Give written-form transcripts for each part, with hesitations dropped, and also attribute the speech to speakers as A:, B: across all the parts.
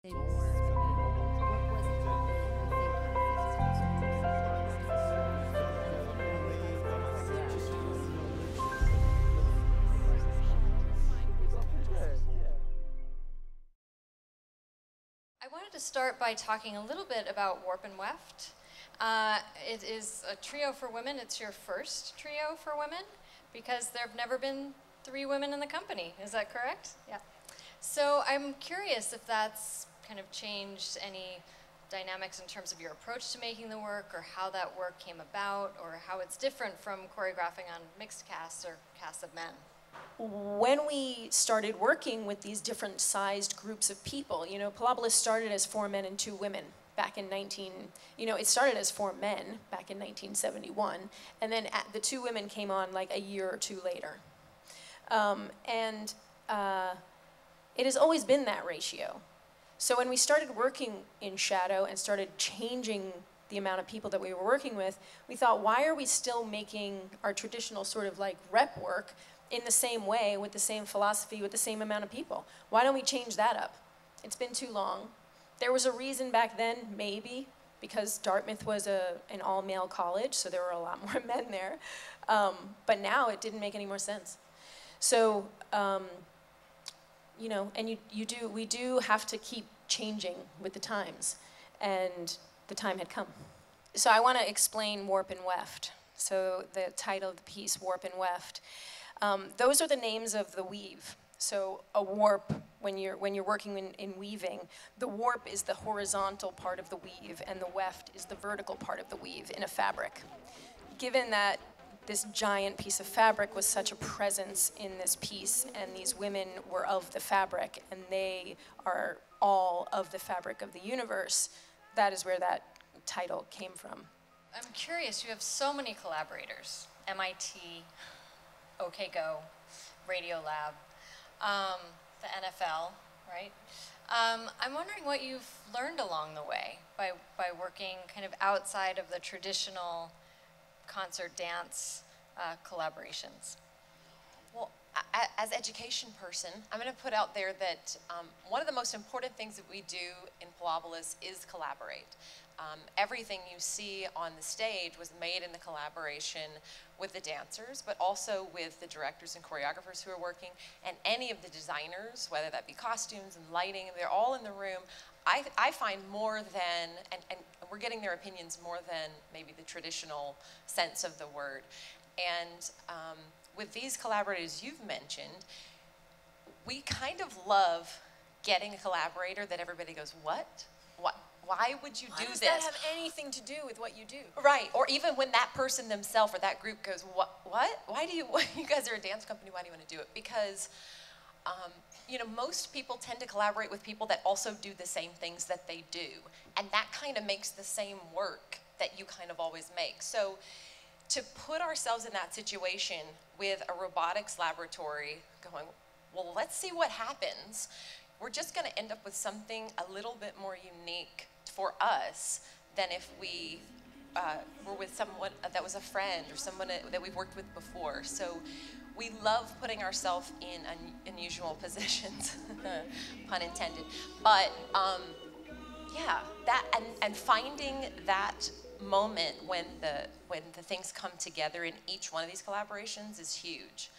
A: I wanted to start by talking a little bit about Warp and Weft. It is a trio for women. It's your first trio for women because there have never been 3 women in the company. Is that correct? Yeah. So I'm curious if that's kind of changed any dynamics in terms of your approach to making the work, or how that work came about, or how it's different from choreographing on mixed casts or casts of men.
B: When we started working with these different sized groups of people, you know, Pilobolus started as 4 men and 2 women back in it started as 4 men back in 1971, and then the 2 women came on like a year or 2 later. It has always been that ratio. So when we started working in Shadow and started changing the amount of people that we were working with, we thought, why are we still making our traditional sort of like rep work in the same way, with the same philosophy, with the same amount of people? Why don't we change that up? It's been too long. There was a reason back then, maybe, because Dartmouth was an all-male college, so there were a lot more men there. But now it didn't make any more sense. So, you know, and we do have to keep changing with the times, and the time had come. So I want to explain Warp and Weft. So the title of the piece, Warp and Weft. Those are the names of the weave. So a warp, when you're working in weaving, the warp is the horizontal part of the weave, and the weft is the vertical part of the weave in a fabric. Given that this giant piece of fabric was such a presence in this piece, and these women were of the fabric, and they are all of the fabric of the universe, that is where that title came from.
A: I'm curious, you have so many collaborators, MIT, OK Go, Radiolab, the NFL, right? I'm wondering what you've learned along the way by working kind of outside of the traditional concert dance collaborations.
C: Well, as education person, I'm going to put out there that one of the most important things that we do in Pilobolus is collaborate. Everything you see on the stage was made in the collaboration with the dancers, but also with the directors and choreographers who are working, and any of the designers, whether that be costumes and lighting, they're all in the room. I find more than, and we're getting their opinions more than maybe the traditional sense of the word. And with these collaborators you've mentioned, we kind of love getting a collaborator that everybody goes, what? Why would you do this?
B: Why does that have anything to do with what you do?
C: Right, or even when that person themselves or that group goes, what? Why do you guys are a dance company, why do you want to do it? Because, you know, most people tend to collaborate with people that also do the same things that they do. And that kind of makes the same work that you kind of always make. So to put ourselves in that situation with a robotics laboratory going, well, let's see what happens. We're just going to end up with something a little bit more unique for us than if we were with someone that was a friend or someone that we've worked with before. So we love putting ourselves in unusual positions, pun intended. But yeah, that and finding that moment when the things come together in each one of these collaborations is huge.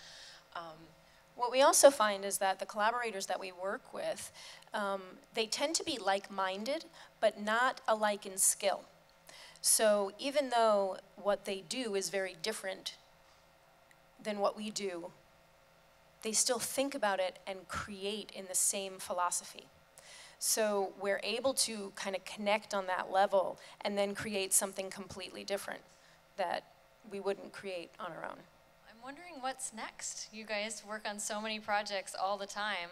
B: What we also find is that the collaborators that we work with, they tend to be like-minded, but not alike in skill. So even though what they do is very different than what we do, they still think about it and create in the same philosophy. So we're able to kind of connect on that level and then create something completely different that we wouldn't create on our own.
A: I'm wondering what's next. You guys work on so many projects all the time.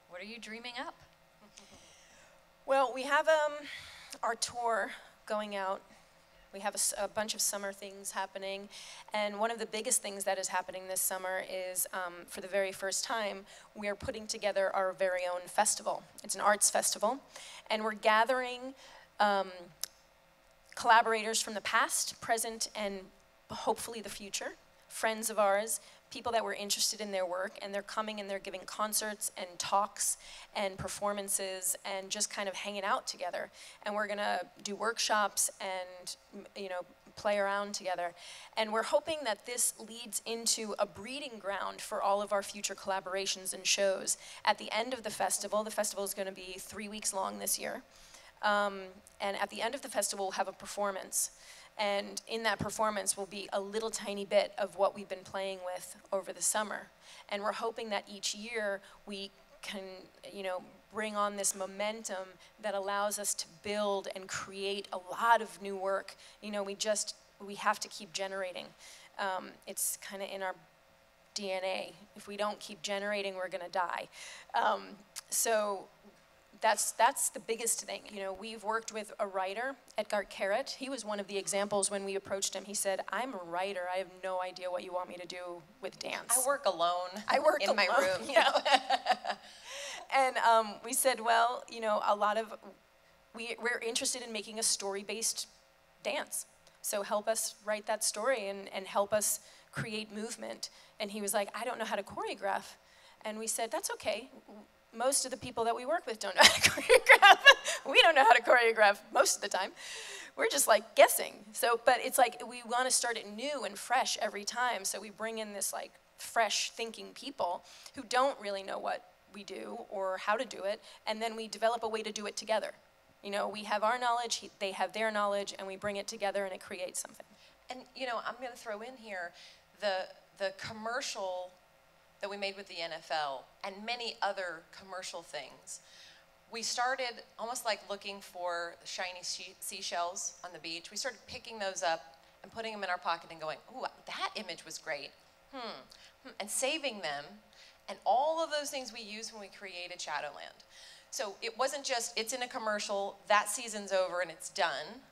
A: What are you dreaming up?
B: Well, we have our tour going out. We have a bunch of summer things happening, and one of the biggest things that is happening this summer is, for the very first time, we are putting together our very own festival. It's an arts festival, and we're gathering collaborators from the past, present, and hopefully the future, friends of ours, people that were interested in their work, and they're coming and they're giving concerts and talks and performances and just kind of hanging out together. And we're gonna do workshops and, you know, play around together. And we're hoping that this leads into a breeding ground for all of our future collaborations and shows. At the end of the festival is gonna be 3 weeks long this year. And at the end of the festival, we'll have a performance. And in that performance will be a little tiny bit of what we've been playing with over the summer. And we're hoping that each year we can, you know, bring on this momentum that allows us to build and create a lot of new work. You know, we have to keep generating. It's kind of in our DNA. If we don't keep generating, we're gonna die. So that's the biggest thing. You know, we've worked with a writer, Edgar Carrot. He was one of the examples when we approached him. He said, "I'm a writer. I have no idea what you want me to do with dance.
C: I work alone.
B: I work
C: in my room."
B: Yeah. And we said, well, you know, we're interested in making a story-based dance. So help us write that story and help us create movement. And he was like, "I don't know how to choreograph." And we said, "That's okay. Most of the people that we work with don't know how to choreograph. We don't know how to choreograph most of the time. We're just like guessing." So, but it's like we want to start it new and fresh every time. So we bring in this like fresh thinking people who don't really know what we do or how to do it, and then we develop a way to do it together. You know, we have our knowledge, they have their knowledge, and we bring it together and it creates something.
C: And you know, I'm going to throw in here the commercial that we made with the NFL and many other commercial things. We started almost like looking for shiny seashells on the beach. We started picking those up and putting them in our pocket and going, "Ooh, that image was great. And saving them, and all of those things we used when we created Shadowland. So it wasn't just, it's in a commercial, that season's over and it's done,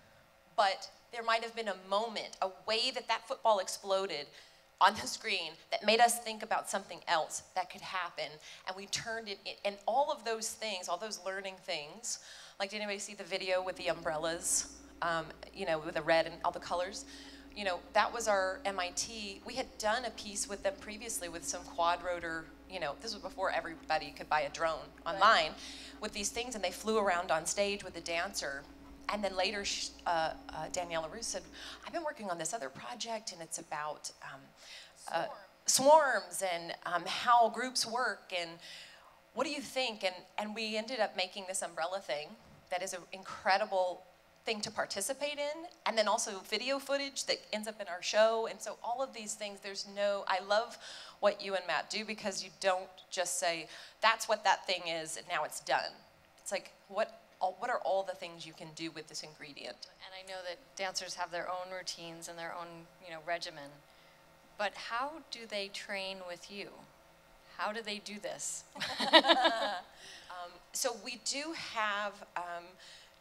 C: but there might have been a moment, a way that that football exploded on the screen that made us think about something else that could happen, and we turned it in, and all of those things, all those learning things, like did anybody see the video with the umbrellas, you know, with the red and all the colors? You know, that was our MIT. We had done a piece with them previously with some quad rotor, you know, this was before everybody could buy a drone online, with these things, and they flew around on stage with the dancer. And then later, Danielle LaRue said, "I've been working on this other project, and it's about swarms and how groups work, and what do you think?" And we ended up making this umbrella thing that is an incredible thing to participate in, and then also video footage that ends up in our show. And so all of these things, I love what you and Matt do, because you don't just say, "That's what that thing is, and now it's done." It's like, what are all the things you can do with this ingredient?
A: And I know that dancers have their own routines and their own, you know, regimen. But how do they train with you? How do they do this?
C: So we do have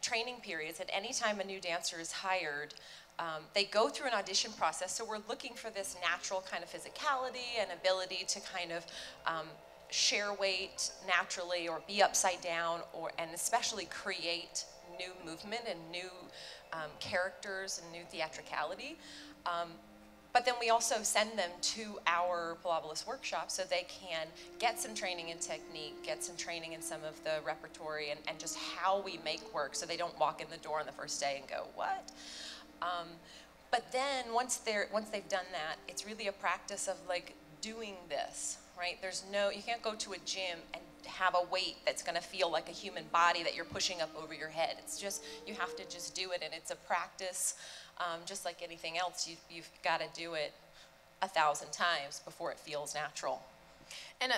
C: training periods. At any time a new dancer is hired, they go through an audition process. So we're looking for this natural kind of physicality and ability to kind of share weight naturally, or be upside down, and especially create new movement and new characters and new theatricality. But then we also send them to our Pilobolus workshop so they can get some training in technique, get some training in some of the repertory, and just how we make work, so they don't walk in the door on the first day and go, "What?" But then once they've done that, it's really a practice of like doing this, right? You can't go to a gym and have a weight that's going to feel like a human body that you're pushing up over your head. It's just, you have to just do it, and it's a practice. Just like anything else, you've got to do it 1,000 times before it feels natural.
B: And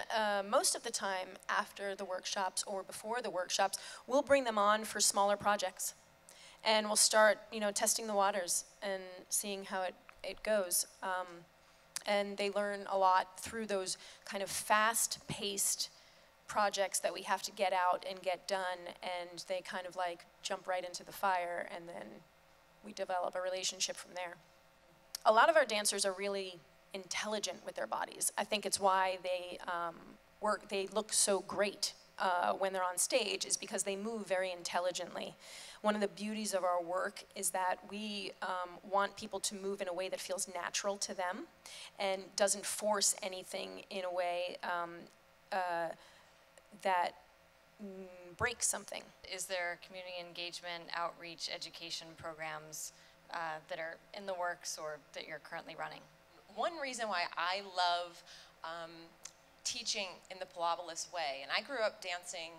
B: most of the time after the workshops or before the workshops, we'll bring them on for smaller projects. And we'll start, you know, testing the waters and seeing how it goes. And they learn a lot through those kind of fast-paced projects that we have to get out and get done, and they kind of like jump right into the fire, and then we develop a relationship from there. A lot of our dancers are really intelligent with their bodies. I think it's why they look so great when they're on stage is because they move very intelligently. One of the beauties of our work is that we want people to move in a way that feels natural to them and doesn't force anything in a way that breaks something.
A: Is there community engagement, outreach, education programs that are in the works or that you're currently running?
C: One reason why I love teaching in the Pilobolus way, and I grew up dancing,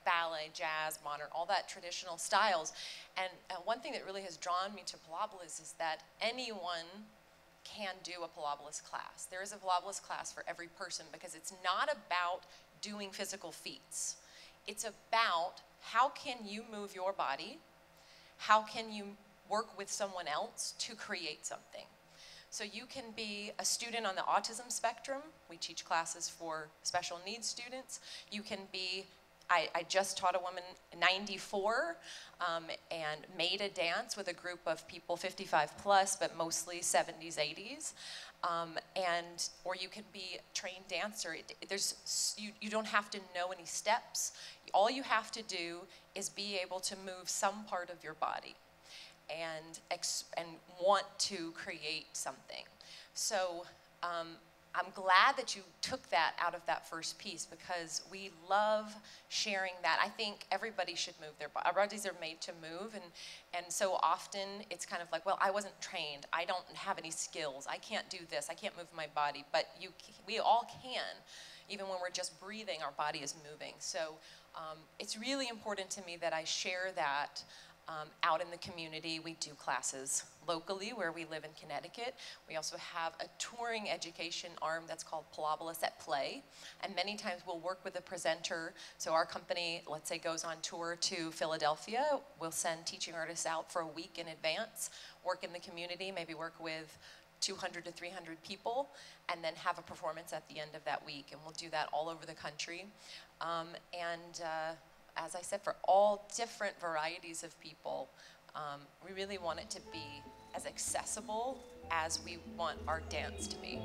C: ballet, jazz, modern, all that traditional styles, and one thing that really has drawn me to Pilobolus is that anyone can do a Pilobolus class. There is a Pilobolus class for every person because it's not about doing physical feats. It's about how can you move your body, how can you work with someone else to create something. So you can be a student on the autism spectrum. We teach classes for special needs students. You can be, I just taught a woman 94 and made a dance with a group of people 55 plus, but mostly 70s, 80s. Or you can be a trained dancer. You don't have to know any steps. All you have to do is be able to move some part of your body and want to create something. So I'm glad that you took that out of that first piece because we love sharing that. I think everybody should move their body. Our bodies are made to move, and so often it's kind of like, well, I wasn't trained. I don't have any skills. I can't do this. I can't move my body. But we all can. Even when we're just breathing, our body is moving. So it's really important to me that I share that out in the community. We do classes locally where we live in Connecticut. We also have a touring education arm that's called Pilobolus at Play. And many times we'll work with a presenter. So our company, let's say, goes on tour to Philadelphia. We'll send teaching artists out for a week in advance, work in the community, maybe work with 200 to 300 people, and then have a performance at the end of that week. And we'll do that all over the country. As I said, for all different varieties of people, we really want it to be as accessible as we want our dance to be.